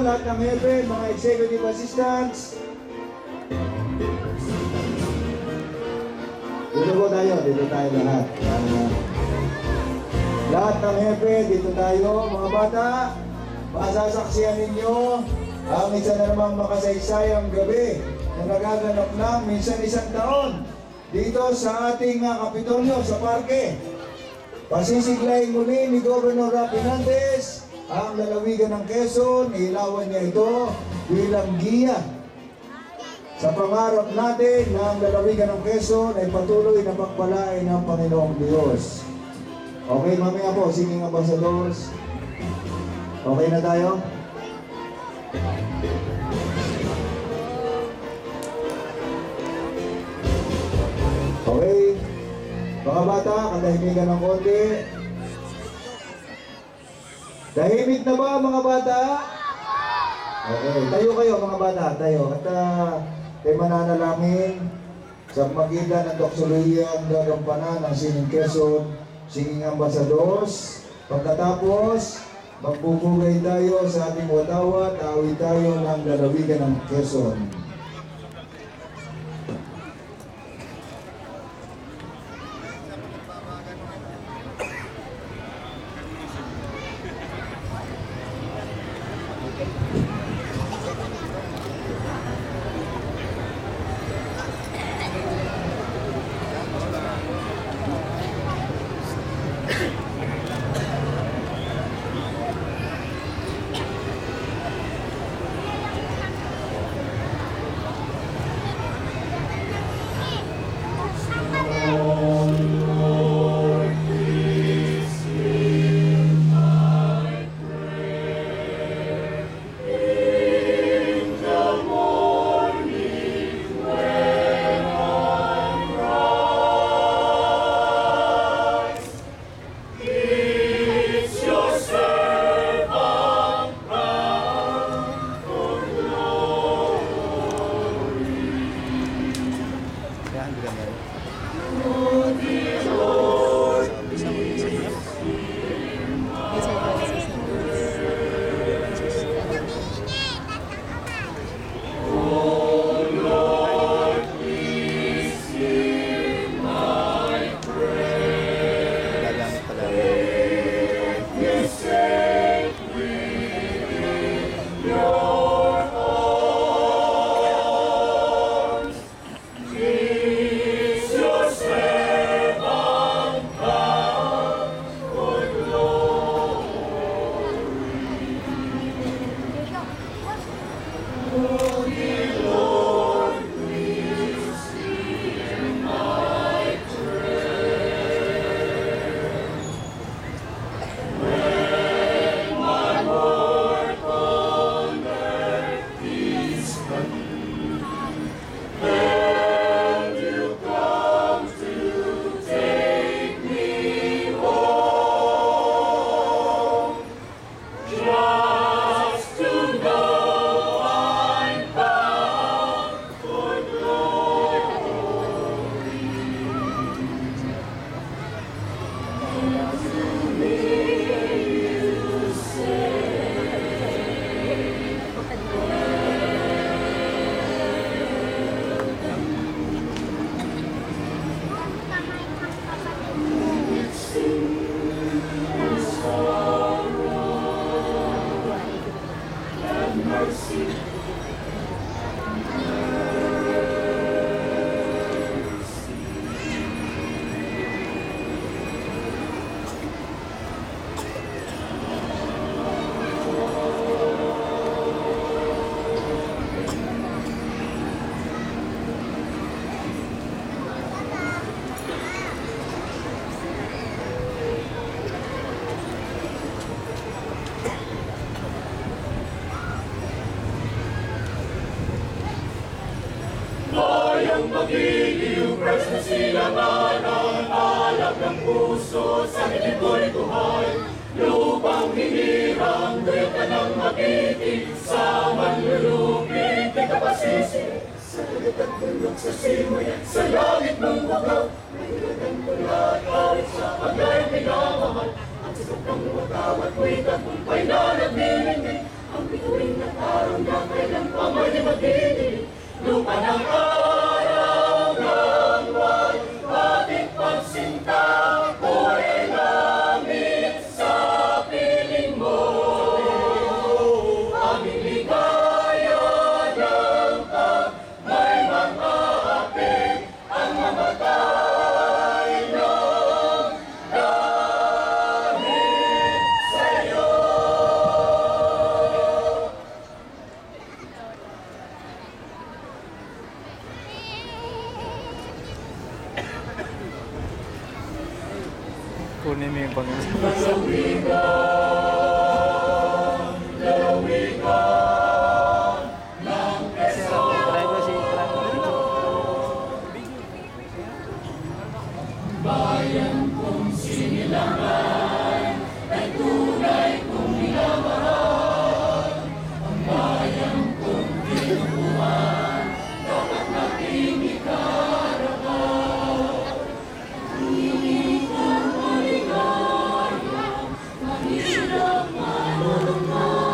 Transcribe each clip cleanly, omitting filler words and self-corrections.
lahat ng heaven, mga executive assistants. Dito po tayo lahat. Lahat ng hepe, dito tayo, mga bata. Masasaksiyan ninyo ang isa na namang makasaysayang gabi na nagaganap lang minsan isang taon dito sa ating Kapitolyo, sa parke. Pasisiglayin muli ni Governor Rafi Hernandez ang lalawigan ng Quezon. Ilawan niya ito bilang giya sa pangarap natin na ang lalawigan ng Quezon ay patuloy na pagpalain ng Panginoong Diyos. Okay, mamaya po, singing ambassadors. Okay na tayo? Okay. Mga bata, katahimikan ng konti. Tahimik na ba mga bata? Okay, tayo kayo mga bata, tayo. At tayo mananalangin sa magitan ng doksolohiya ang gagampanan ng Singing Quezon, Singing Ambassadors. Pagkatapos, magbubugay tayo sa ating watawat, awit tayo ng lalawigan ng Quezon. Magiliw, presyo sila alab ng puso sa hilipon buhay. Lupang hinirang, do'y ka nang makitig sa manlulupig, di ka pasisi. Sa dagat at bulok sa simuyan, sa langit mong buglaw, may ilagang tulat, awit sa pagay minamahal. Ang sagot ng watawat mo'y tagumpay na nagbibigay, ang bituin na ng araw ng wag ating pagsinta, puri langit sa piling mo. Aming ligaya ng pag may mga apig ang mamatay ng dahil sa'yo. Kunin mo yung Panginoon. Lalawigan ng Quezon. Try ko si Bayan kong sinilangan ay tunay kong minamahal. Ang bayan kong tinubuhan dapat nating ikarapal. Hindi ko maligaya, mahirap malulungan.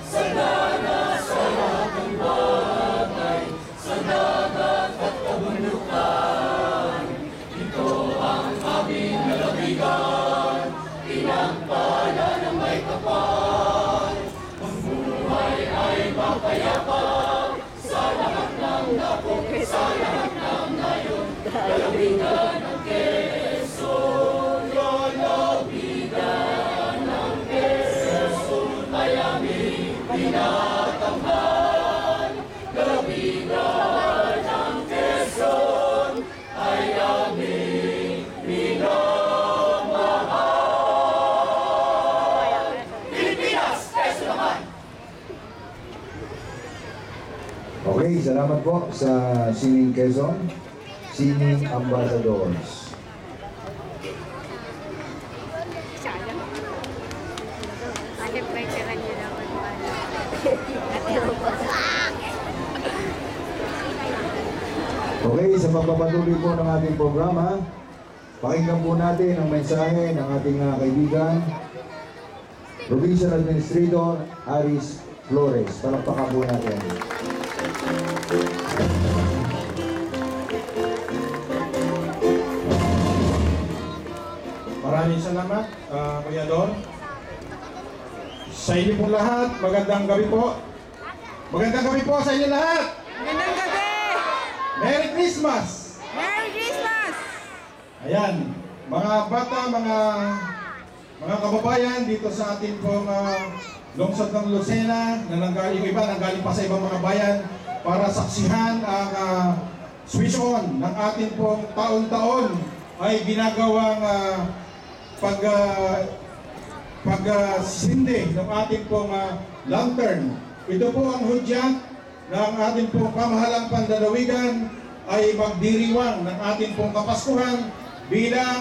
Sagana sa lahat ng bagay, sa dagat at kabundukan. Ito ang aming lalawigan, pinagpala ng may kapal. Ang buhay ay mapayapa sa lahat ng dako, sa lahat ng ngayon. Lalawigan ng Quezon, lalawigan ng Quezon ay aming tinatamhan. Lalawigan ng Quezon ay aming minamahal. Pilipinas, Quezon naman! Okay, salamat po sa Sining Quezon, Sining Ambassadors. Ate, pwede niyo naman pala. Okay, sa pagpapatuloy po ng ating programa, pakinggan po natin ang mensahe ng ating kaibigan, Provincial Administrator Aris Flores. Palakpakan po natin. Maraming salamat, Kuya Don. Sa inyo pong lahat, magandang gabi po. Magandang gabi po sa inyo lahat. Magandang gabi! Merry Christmas! Merry Christmas! Ayan, mga bata, mga kababayan dito sa ating pong lungsod ng Lucena na nanggaling iba, nanggaling pa sa ibang mga bayan para saksihan ang switch on ng ating pong taon-taon ay ginagawang pagsindi ng ating pong lantern. Ito po ang hudyat ng ating pong pamahalang pandalawigan ay magdiriwang ng ating pong Kapaskuhan bilang